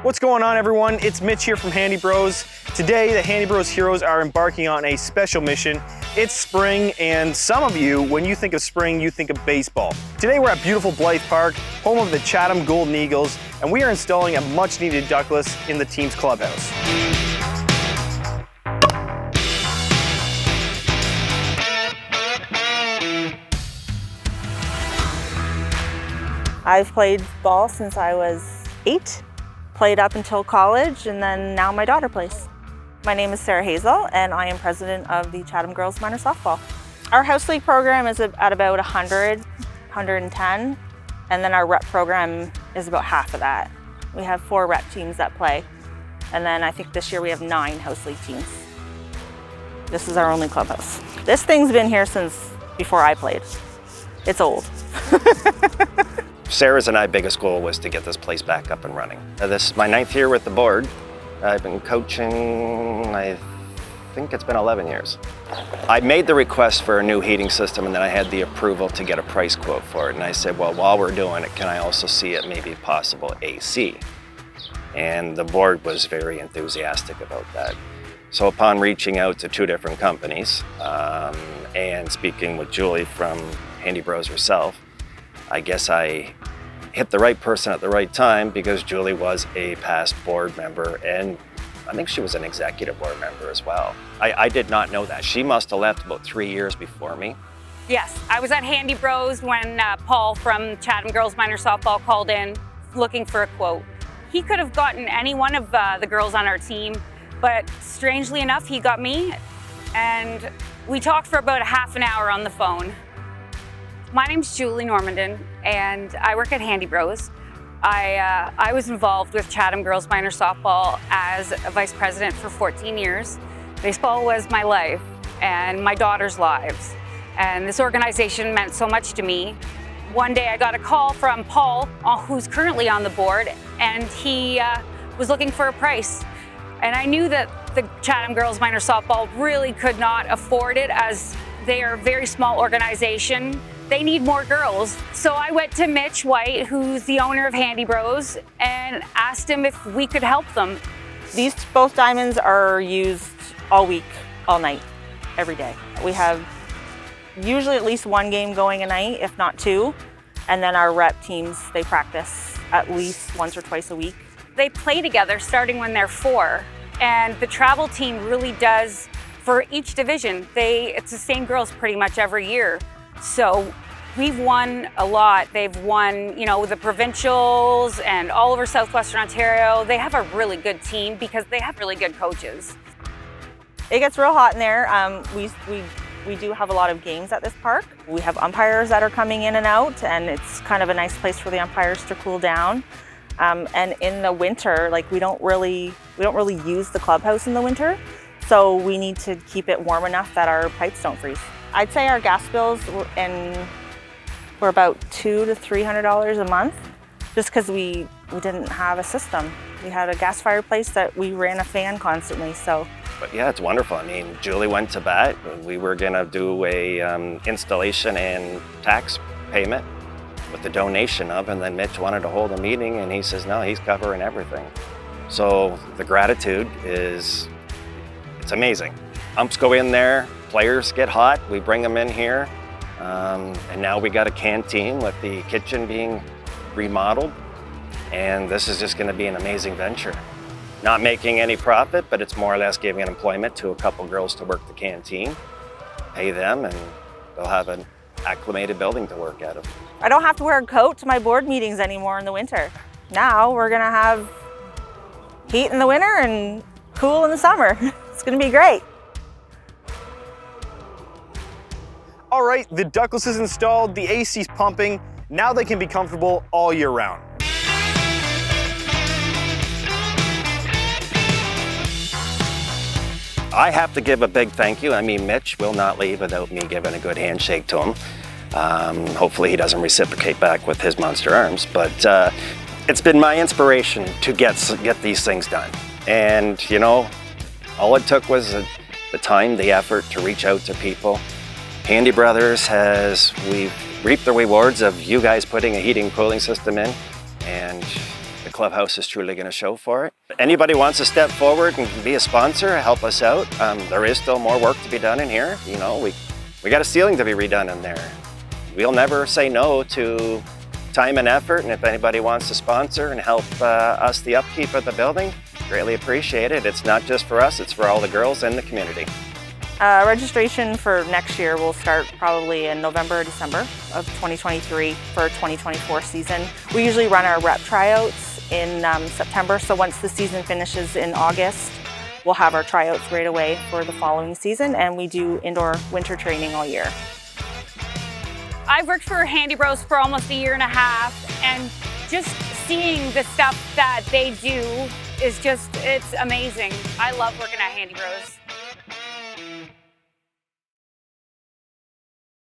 What's going on, everyone? It's Mitch here from Handy Bros. Today, the Handy Bros heroes are embarking on a special mission. It's spring, and some of you, when you think of spring, you think of baseball. Today, we're at beautiful Blythe Park, home of the Chatham Golden Eagles, and we are installing a much-needed ductless in the team's clubhouse. I've played ball since I was 8. Played up until college, and then now my daughter plays. My name is Sarah Hazel, and I am president of the Chatham Girls Minor Softball. Our house league program is at about 100, 110, and then our rep program is about half of that. We have 4 rep teams that play, and then I think this year we have 9 house league teams. This is our only clubhouse. This thing's been here since before I played. It's old. Sarah's and my biggest goal was to get this place back up and running. This is my 9th year with the board. I've been coaching, I think it's been 11 years. I made the request for a new heating system, and then I had the approval to get a price quote for it. And I said, well, while we're doing it, can I also see it maybe possible AC? And the board was very enthusiastic about that. So upon reaching out to 2 different companies and speaking with Julie from Handy Bros herself, I guess I hit the right person at the right time, because Julie was a past board member, and I think she was an executive board member as well. I did not know that. She must have left about 3 years before me. Yes, I was at Handy Bros when Paul from Chatham Girls Minor Softball called in looking for a quote. He could have gotten any one of the girls on our team, but strangely enough, he got me, and we talked for about a half an hour on the phone. My name's Julie Normandin, and I work at Handy Bros. I was involved with Chatham Girls Minor Softball as a vice president for 14 years. Baseball was my life and my daughter's lives, and this organization meant so much to me. One day I got a call from Paul, who's currently on the board, and he was looking for a price. And I knew that the Chatham Girls Minor Softball really could not afford it, as they are a very small organization. They need more girls. So I went to Mitch White, who's the owner of Handy Bros, and asked him if we could help them. These both diamonds are used all week, all night, every day. We have usually at least 1 game going a night, if not 2. And then our rep teams, they practice at least once or twice a week. They play together starting when they're 4. And the travel team really does, for each division, it's the same girls pretty much every year. So we've won a lot. They've won, the provincials and all over Southwestern Ontario. They have a really good team because they have really good coaches. It gets real hot in there. We do have a lot of games at this park. We have umpires that are coming in and out, and it's kind of a nice place for the umpires to cool down. And in the winter, we don't really use the clubhouse in the winter, so we need to keep it warm enough that our pipes don't freeze. I'd say our gas bills were about $200 to $300 a month, just because we didn't have a system. We had a gas-fired place that we ran a fan constantly, so. But yeah, it's wonderful. I mean, Julie went to bat. We were gonna do a installation and tax payment with the donation of, and then Mitch wanted to hold a meeting, and he says, no, he's covering everything. So the gratitude it's amazing. Umps go in there, players get hot, we bring them in here, and now we got a canteen with the kitchen being remodeled, and this is just going to be an amazing venture. Not making any profit, but it's more or less giving employment to a couple girls to work the canteen, pay them, and they'll have an acclimated building to work out of. I don't have to wear a coat to my board meetings anymore in the winter. Now we're going to have heat in the winter and cool in the summer. It's going to be great. All right, the ductless is installed, the AC's pumping. Now they can be comfortable all year round. I have to give a big thank you. I mean, Mitch will not leave without me giving a good handshake to him. Hopefully he doesn't reciprocate back with his monster arms, but it's been my inspiration to get these things done. And all it took was the time, the effort to reach out to people. Handy Brothers we've reaped the rewards of you guys putting a heating cooling system in, and the clubhouse is truly going to show for it. Anybody wants to step forward and be a sponsor, help us out. There is still more work to be done in here. You know, we got a ceiling to be redone in there. We'll never say no to time and effort, and if anybody wants to sponsor and help us the upkeep of the building, greatly appreciate it. It's not just for us, it's for all the girls in the community. Registration for next year will start probably in November or December of 2023 for 2024 season. We usually run our rep tryouts in September, so once the season finishes in August, we'll have our tryouts right away for the following season, and we do indoor winter training all year. I've worked for Handy Bros for almost a year and a half, and just seeing the stuff that they do is it's amazing. I love working at Handy Bros.